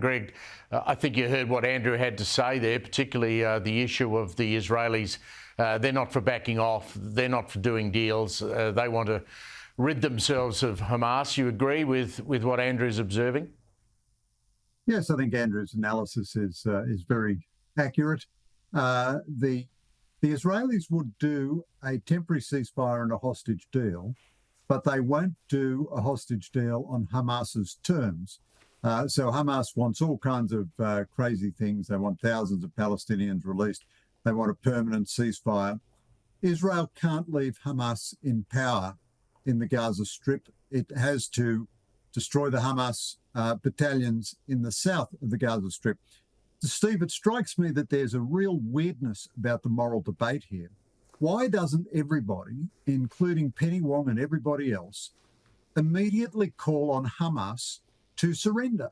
Greg, I think you heard what Andrew had to say there, particularly the issue of the Israelis. They're not for backing off. They're not for doing deals. They want to rid themselves of Hamas. You agree with what Andrew's observing? Yes, I think Andrew's analysis is very accurate. The Israelis would do a temporary ceasefire and a hostage deal, but they won't do a hostage deal on Hamas's terms. So Hamas wants all kinds of crazy things. They want thousands of Palestinians released. They want a permanent ceasefire. Israel can't leave Hamas in power in the Gaza Strip. It has to destroy the Hamas battalions in the south of the Gaza Strip. Steve, it strikes me that there's a real weirdness about the moral debate here. Why doesn't everybody, including Penny Wong and everybody else, immediately call on Hamas to surrender?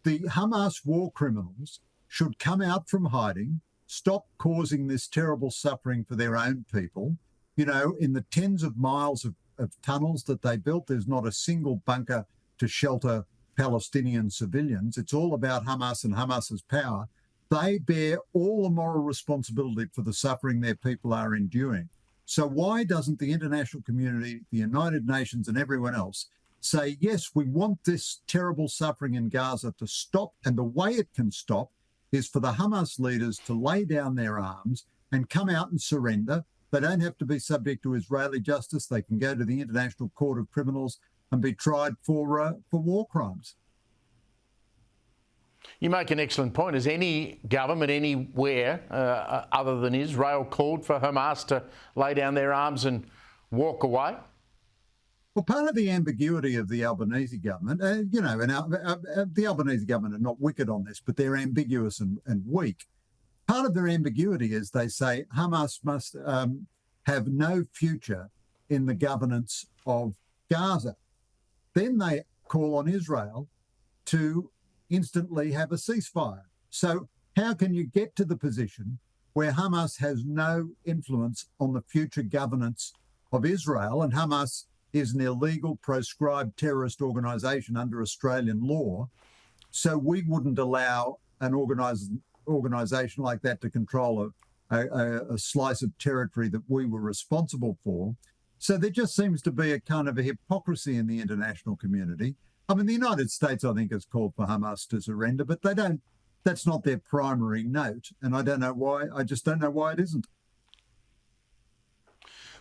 The Hamas war criminals should come out from hiding, stop causing this terrible suffering for their own people. You know, in the tens of miles of tunnels that they built, there's not a single bunker to shelter Palestinian civilians. It's all about Hamas and Hamas's power. They bear all the moral responsibility for the suffering their people are enduring. So why doesn't the international community, the United Nations and everyone else say, yes, we want this terrible suffering in Gaza to stop, and the way it can stop is for the Hamas leaders to lay down their arms and come out and surrender. They don't have to be subject to Israeli justice. They can go to the International Court of Criminals and be tried for war crimes. You make an excellent point. Has any government anywhere other than Israel called for Hamas to lay down their arms and walk away? Well, part of the ambiguity of the Albanese government, the Albanese government are not wicked on this, but they're ambiguous and weak. Part of their ambiguity is they say Hamas must have no future in the governance of Gaza. Then they call on Israel to instantly have a ceasefire. So how can you get to the position where Hamas has no influence on the future governance of Israel, and Hamas is an illegal, proscribed terrorist organisation under Australian law? So we wouldn't allow an organisation like that to control a slice of territory that we were responsible for. So there just seems to be a kind of a hypocrisy in the international community. I mean, the United States, I think, has called for Hamas to surrender, but they don't. That's not their primary note, and I don't know why. I just don't know why it isn't.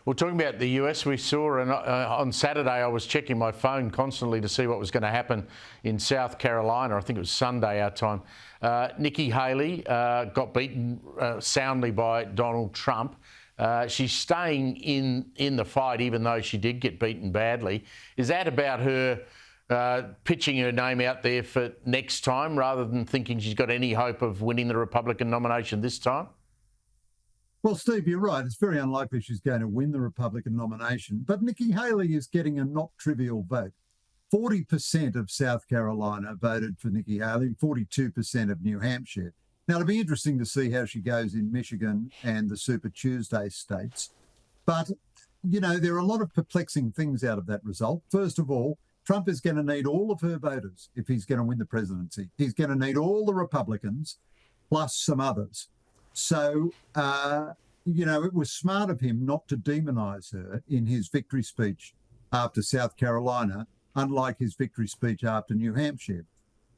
Well, talking about the US, we saw on Saturday, I was checking my phone constantly to see what was going to happen in South Carolina. I think it was Sunday our time. Nikki Haley got beaten soundly by Donald Trump. She's staying in the fight, even though she did get beaten badly. Is that about her pitching her name out there for next time, rather than thinking she's got any hope of winning the Republican nomination this time? Well, Steve, you're right. It's very unlikely she's going to win the Republican nomination. But Nikki Haley is getting a not trivial vote. 40% of South Carolina voted for Nikki Haley, 42% of New Hampshire. Now, it'll be interesting to see how she goes in Michigan and the Super Tuesday states. But, you know, there are a lot of perplexing things out of that result. First of all, Trump is going to need all of her voters if he's going to win the presidency. He's going to need all the Republicans plus some others. So, it was smart of him not to demonise her in his victory speech after South Carolina, unlike his victory speech after New Hampshire.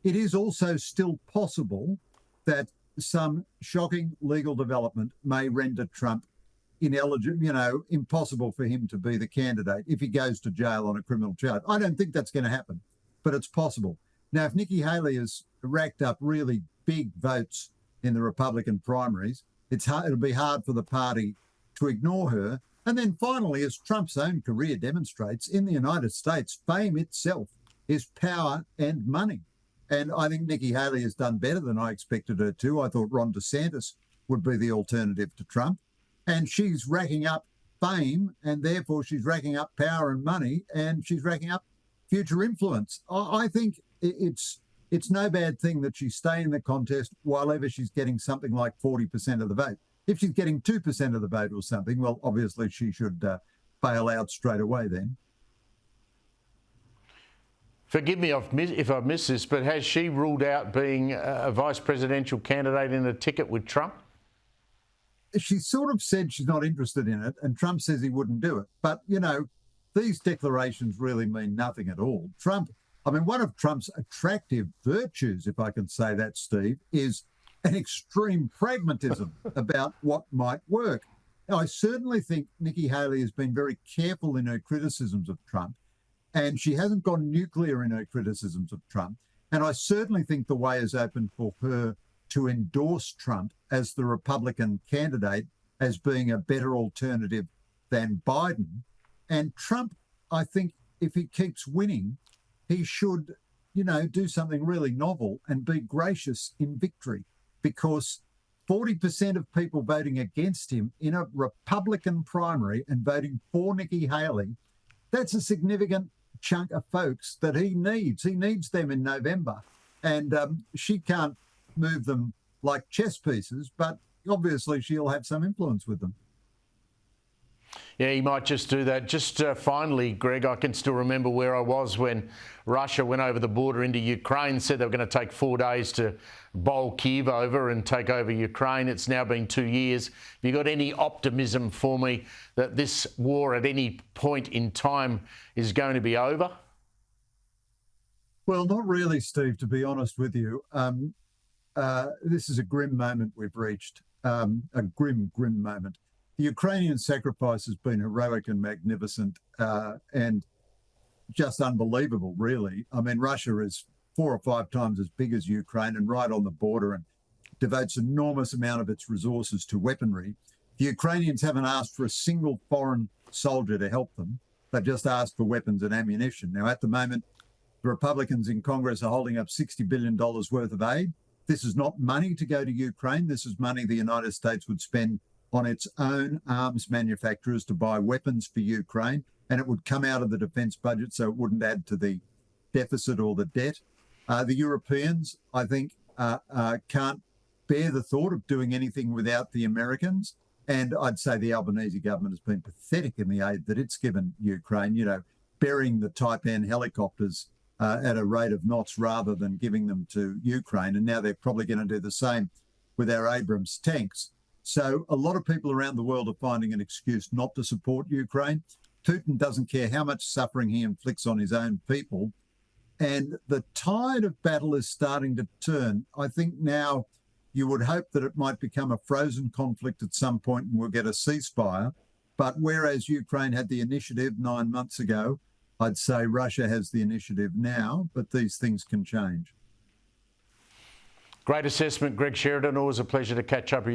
It is also still possible that some shocking legal development may render Trump ineligible, impossible for him to be the candidate if he goes to jail on a criminal charge. I don't think that's going to happen, but it's possible. Now, if Nikki Haley has racked up really big votes in the Republican primaries, it'll be hard for the party to ignore her. And then finally, as Trump's own career demonstrates, in the United States, fame itself is power and money. And I think Nikki Haley has done better than I expected her to. I thought Ron DeSantis would be the alternative to Trump. And she's racking up fame, and therefore she's racking up power and money, and she's racking up future influence. I think it's no bad thing that she's staying in the contest while ever she's getting something like 40% of the vote. If she's getting 2% of the vote or something, well, obviously she should bail out straight away then. Forgive me if I've missed this, but has she ruled out being a vice presidential candidate in a ticket with Trump? She sort of said she's not interested in it, and Trump says he wouldn't do it. But, you know, these declarations really mean nothing at all. One of Trump's attractive virtues, if I can say that, Steve, is an extreme pragmatism about what might work. Now, I certainly think Nikki Haley has been very careful in her criticisms of Trump, and she hasn't gone nuclear in her criticisms of Trump. And I certainly think the way is open for her to endorse Trump as the Republican candidate as being a better alternative than Biden. And Trump, I think, if he keeps winning, he should, do something really novel and be gracious in victory, because 40% of people voting against him in a Republican primary and voting for Nikki Haley, that's a significant chunk of folks that he needs. He needs them in November. And she can't move them like chess pieces, but obviously she'll have some influence with them. Yeah, he might just do that. Just finally, Greg, I can still remember where I was when Russia went over the border into Ukraine, said they were going to take 4 days to bowl Kyiv over and take over Ukraine. It's now been 2 years. Have you got any optimism for me that this war at any point in time is going to be over? Well, not really, Steve, to be honest with you. This is a grim moment we've reached, a grim moment. The Ukrainian sacrifice has been heroic and magnificent and just unbelievable, really. I mean, Russia is 4 or 5 times as big as Ukraine and right on the border and devotes an enormous amount of its resources to weaponry. The Ukrainians haven't asked for a single foreign soldier to help them. They've just asked for weapons and ammunition. Now, at the moment, the Republicans in Congress are holding up $60 billion worth of aid. This is not money to go to Ukraine. This is money the United States would spend on its own arms manufacturers to buy weapons for Ukraine, and it would come out of the defence budget, so it wouldn't add to the deficit or the debt. The Europeans, I think, can't bear the thought of doing anything without the Americans, and I'd say the Albanese government has been pathetic in the aid that it's given Ukraine, burying the Type N helicopters at a rate of knots rather than giving them to Ukraine, and now they're probably going to do the same with our Abrams tanks. So a lot of people around the world are finding an excuse not to support Ukraine. Putin doesn't care how much suffering he inflicts on his own people. And the tide of battle is starting to turn. I think now you would hope that it might become a frozen conflict at some point and we'll get a ceasefire. But whereas Ukraine had the initiative 9 months ago, I'd say Russia has the initiative now, but these things can change. Great assessment, Greg Sheridan. Always a pleasure to catch up with you.